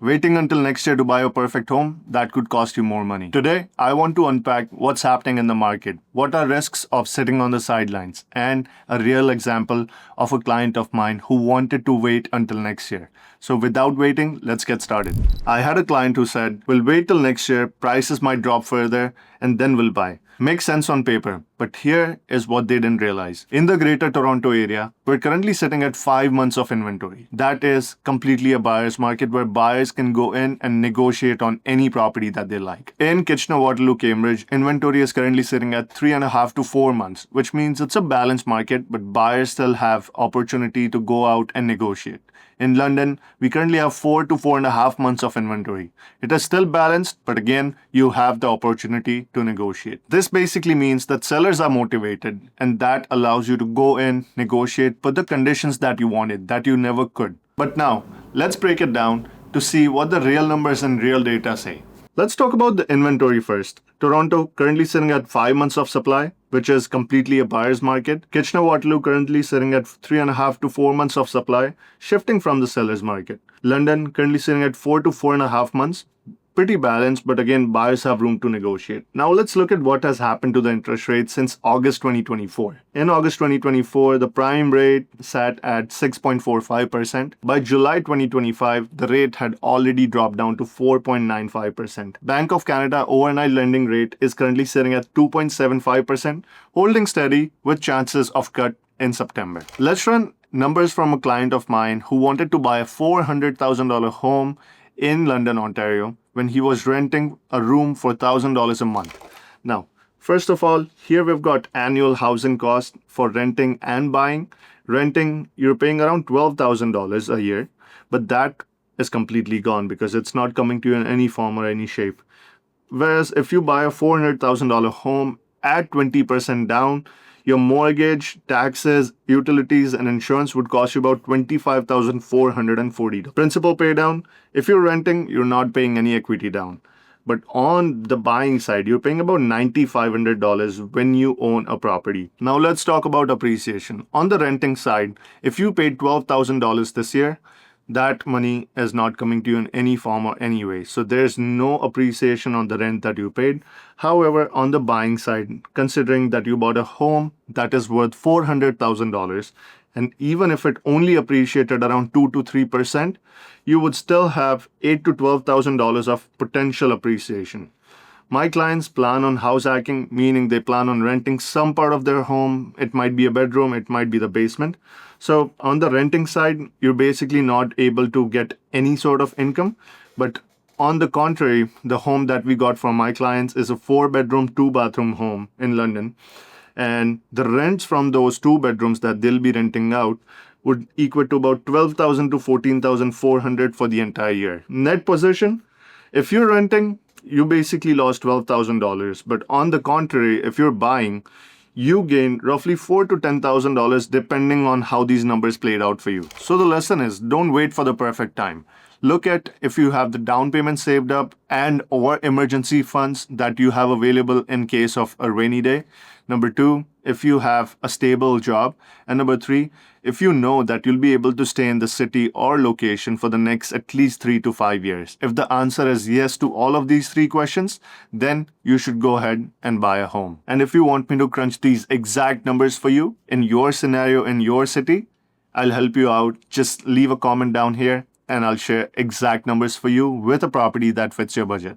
Waiting until next year to buy a perfect home, that could cost you more money. Today, I want to unpack what's happening in the market, what are risks of sitting on the sidelines, and a real example of a client of mine who wanted to wait until next year. So without waiting, let's get started. I had a client who said, we'll wait till next year, prices might drop further, and then we'll buy. Makes sense on paper, but here is what they didn't realize. In the greater Toronto area, we're currently sitting at 5 months of inventory. That is completely a buyer's market where buyers can go in and negotiate on any property that they like. In Kitchener, Waterloo, Cambridge, inventory is currently sitting at 3.5 to 4 months, which means it's a balanced market, but buyers still have opportunity to go out and negotiate. In London, we currently have 4 to 4.5 months of inventory. It is still balanced, but again, you have the opportunity to negotiate. This basically means that sellers are motivated, and that allows you to go in, negotiate, put the conditions that you wanted, that you never could. But now, let's break it down to see what the real numbers and real data say. Let's talk about the inventory first. Toronto currently sitting at 5 months of supply, which is completely a buyer's market. Kitchener-Waterloo currently sitting at 3.5 to 4 months of supply, shifting from the seller's market. London currently sitting at 4 to 4.5 months. Pretty balanced, but again, buyers have room to negotiate. Now let's look at what has happened to the interest rate since August 2024. In August 2024, the prime rate sat at 6.45%. By July 2025, the rate had already dropped down to 4.95%. Bank of Canada overnight lending rate is currently sitting at 2.75%, holding steady with chances of cut in September. Let's run numbers from a client of mine who wanted to buy a $400,000 home in London, Ontario, when he was renting a room for $1,000 a month. Now, first of all, here we've got annual housing cost for renting and buying. Renting, you're paying around $12,000 a year, but that is completely gone because it's not coming to you in any form or any shape. Whereas if you buy a $400,000 home at 20% down, your mortgage, taxes, utilities, and insurance would cost you about $25,440. Principal pay down, if you're renting, you're not paying any equity down. But on the buying side, you're paying about $9,500 when you own a property. Now let's talk about appreciation. On the renting side, if you paid $12,000 this year, that money is not coming to you in any form or any way. So there's no appreciation on the rent that you paid. However, on the buying side, considering that you bought a home that is worth $400,000, and even if it only appreciated around 2 to 3%, you would still have $8,000 to $12,000 of potential appreciation. My clients plan on house hacking, meaning they plan on renting some part of their home. It might be a bedroom, it might be the basement. So on the renting side, you're basically not able to get any sort of income. But on the contrary, the home that we got from my clients is a 4-bedroom, 2-bathroom home in London. And the rents from those 2 bedrooms that they'll be renting out would equate to about $12,000 to $14,400 for the entire year. Net position, if you're renting, you basically lost $12,000. But on the contrary, if you're buying, you gain roughly $4,000 to $10,000 depending on how these numbers played out for you. So the lesson is, don't wait for the perfect time. Look at if you have the down payment saved up and or emergency funds that you have available in case of a rainy day. Number 2, if you have a stable job. And number 3, if you know that you'll be able to stay in the city or location for the next at least 3 to 5 years. If the answer is yes to all of these 3 questions, then you should go ahead and buy a home. And if you want me to crunch these exact numbers for you in your scenario, in your city, I'll help you out. Just leave a comment down here and I'll share exact numbers for you with a property that fits your budget.